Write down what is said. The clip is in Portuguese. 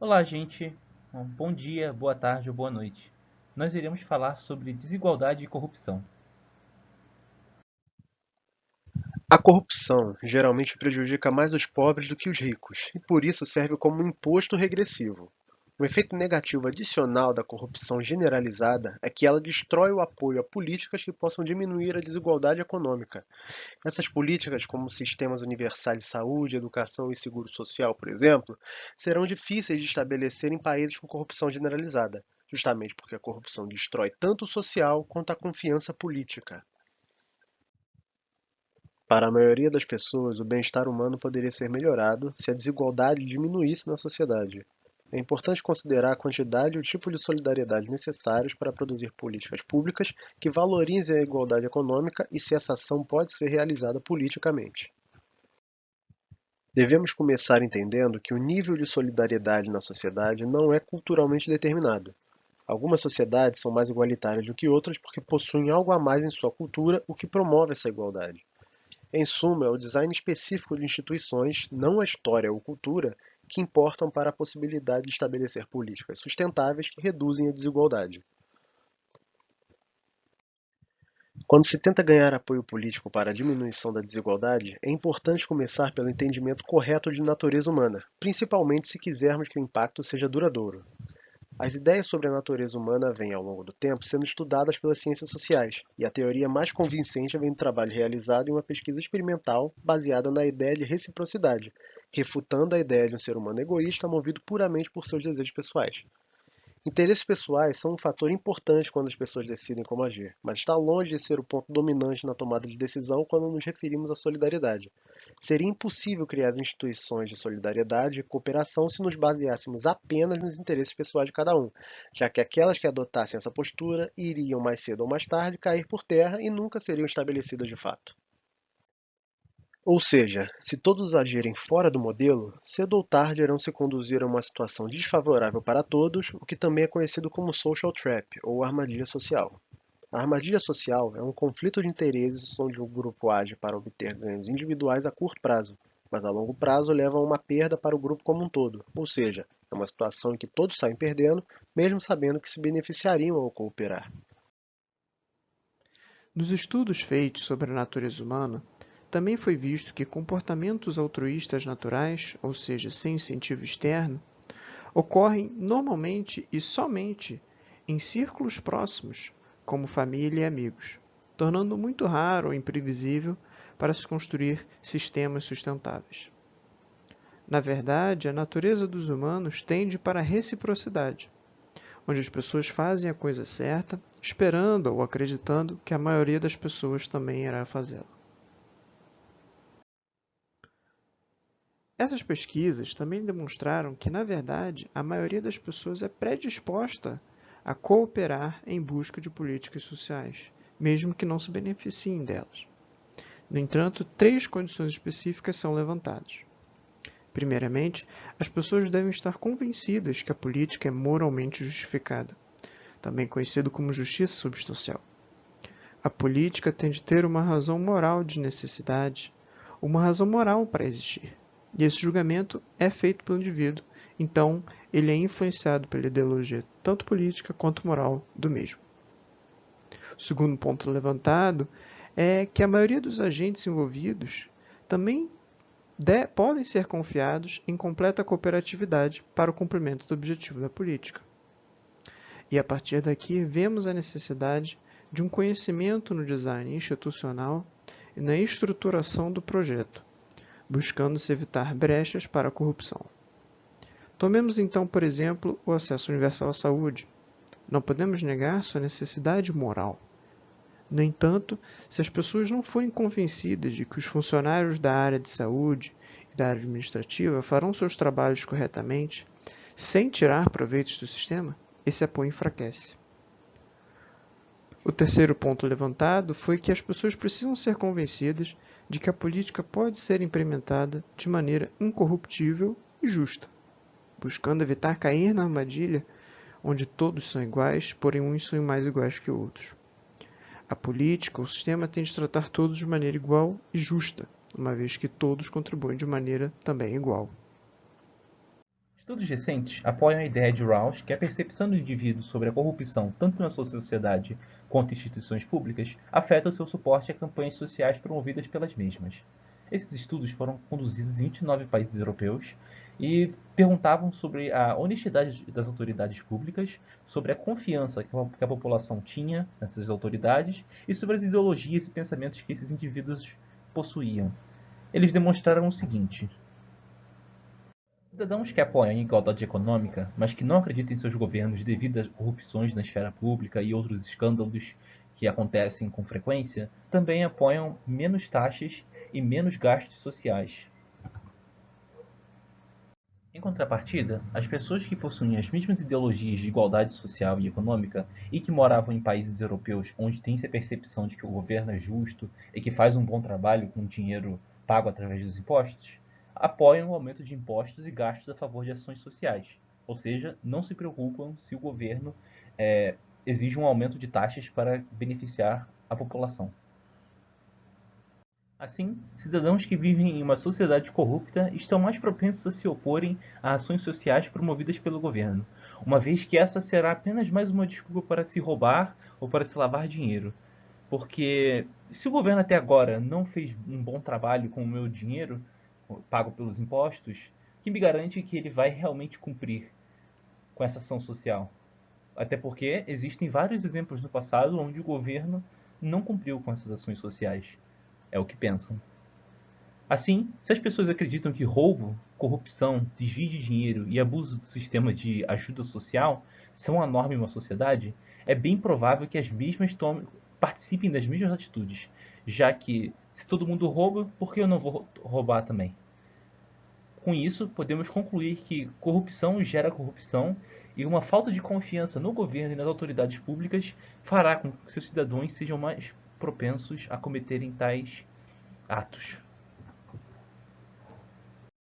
Olá, gente. Bom dia, boa tarde ou boa noite. Nós iremos falar sobre desigualdade e corrupção. A corrupção geralmente prejudica mais os pobres do que os ricos, e por isso serve como um imposto regressivo. Um efeito negativo adicional da corrupção generalizada é que ela destrói o apoio a políticas que possam diminuir a desigualdade econômica. Essas políticas, como sistemas universais de saúde, educação e seguro social, por exemplo, serão difíceis de estabelecer em países com corrupção generalizada, justamente porque a corrupção destrói tanto o social quanto a confiança política. Para a maioria das pessoas, o bem-estar humano poderia ser melhorado se a desigualdade diminuísse na sociedade. É importante considerar a quantidade e o tipo de solidariedade necessários para produzir políticas públicas que valorizem a igualdade econômica e se essa ação pode ser realizada politicamente. Devemos começar entendendo que o nível de solidariedade na sociedade não é culturalmente determinado. Algumas sociedades são mais igualitárias do que outras porque possuem algo a mais em sua cultura, o que promove essa igualdade. Em suma, é o design específico de instituições, não a história ou cultura, que importam para a possibilidade de estabelecer políticas sustentáveis que reduzem a desigualdade. Quando se tenta ganhar apoio político para a diminuição da desigualdade, é importante começar pelo entendimento correto de natureza humana, principalmente se quisermos que o impacto seja duradouro. As ideias sobre a natureza humana vêm, ao longo do tempo, sendo estudadas pelas ciências sociais, e a teoria mais convincente vem do trabalho realizado em uma pesquisa experimental baseada na ideia de reciprocidade, refutando a ideia de um ser humano egoísta movido puramente por seus desejos pessoais. Interesses pessoais são um fator importante quando as pessoas decidem como agir, mas está longe de ser o ponto dominante na tomada de decisão quando nos referimos à solidariedade. Seria impossível criar instituições de solidariedade e cooperação se nos baseássemos apenas nos interesses pessoais de cada um, já que aquelas que adotassem essa postura iriam mais cedo ou mais tarde cair por terra e nunca seriam estabelecidas de fato. Ou seja, se todos agirem fora do modelo, cedo ou tarde irão se conduzir a uma situação desfavorável para todos, o que também é conhecido como social trap ou armadilha social. A armadilha social é um conflito de interesses onde o grupo age para obter ganhos individuais a curto prazo, mas a longo prazo leva a uma perda para o grupo como um todo, ou seja, é uma situação em que todos saem perdendo, mesmo sabendo que se beneficiariam ao cooperar. Nos estudos feitos sobre a natureza humana, também foi visto que comportamentos altruístas naturais, ou seja, sem incentivo externo, ocorrem normalmente e somente em círculos próximos, como família e amigos, tornando muito raro ou imprevisível para se construir sistemas sustentáveis. Na verdade, a natureza dos humanos tende para a reciprocidade, onde as pessoas fazem a coisa certa, esperando ou acreditando que a maioria das pessoas também irá fazê-la. Essas pesquisas também demonstraram que, na verdade, a maioria das pessoas é predisposta a cooperar em busca de políticas sociais, mesmo que não se beneficiem delas. No entanto, três condições específicas são levantadas. Primeiramente, as pessoas devem estar convencidas que a política é moralmente justificada, também conhecido como justiça substancial. A política tem de ter uma razão moral de necessidade, uma razão moral para existir. E esse julgamento é feito pelo indivíduo, então ele é influenciado pela ideologia tanto política quanto moral do mesmo. O segundo ponto levantado é que a maioria dos agentes envolvidos também podem ser confiados em completa cooperatividade para o cumprimento do objetivo da política. E a partir daqui vemos a necessidade de um conhecimento no design institucional e na estruturação do projeto, buscando-se evitar brechas para a corrupção. Tomemos então, por exemplo, o acesso universal à saúde. Não podemos negar sua necessidade moral. No entanto, se as pessoas não forem convencidas de que os funcionários da área de saúde e da área administrativa farão seus trabalhos corretamente, sem tirar proveitos do sistema, esse apoio enfraquece. O terceiro ponto levantado foi que as pessoas precisam ser convencidas de que a política pode ser implementada de maneira incorruptível e justa, buscando evitar cair na armadilha onde todos são iguais, porém uns são mais iguais que outros. A política, o sistema, tem de tratar todos de maneira igual e justa, uma vez que todos contribuem de maneira também igual. Estudos recentes apoiam a ideia de Rawls que a percepção do indivíduo sobre a corrupção, tanto na sua sociedade quanto em instituições públicas, afeta o seu suporte a campanhas sociais promovidas pelas mesmas. Esses estudos foram conduzidos em 29 países europeus e perguntavam sobre a honestidade das autoridades públicas, sobre a confiança que a população tinha nessas autoridades e sobre as ideologias e pensamentos que esses indivíduos possuíam. Eles demonstraram o seguinte: cidadãos que apoiam a igualdade econômica, mas que não acreditam em seus governos devido às corrupções na esfera pública e outros escândalos que acontecem com frequência, também apoiam menos taxas e menos gastos sociais. Em contrapartida, as pessoas que possuem as mesmas ideologias de igualdade social e econômica e que moravam em países europeus onde tem-se a percepção de que o governo é justo e que faz um bom trabalho com o dinheiro pago através dos impostos, apoiam o aumento de impostos e gastos a favor de ações sociais, ou seja, não se preocupam se o governo exige um aumento de taxas para beneficiar a população. Assim, cidadãos que vivem em uma sociedade corrupta estão mais propensos a se oporem a ações sociais promovidas pelo governo, uma vez que essa será apenas mais uma desculpa para se roubar ou para se lavar dinheiro. Porque se o governo até agora não fez um bom trabalho com o meu dinheiro, pago pelos impostos, que me garante que ele vai realmente cumprir com essa ação social? Até porque existem vários exemplos no passado onde o governo não cumpriu com essas ações sociais. É o que pensam. Assim, se as pessoas acreditam que roubo, corrupção, desvio de dinheiro e abuso do sistema de ajuda social são a norma em uma sociedade, é bem provável que as mesmas participem das mesmas atitudes, já que se todo mundo rouba, por que eu não vou roubar também? Com isso, podemos concluir que corrupção gera corrupção e uma falta de confiança no governo e nas autoridades públicas fará com que seus cidadãos sejam mais propensos a cometerem tais atos.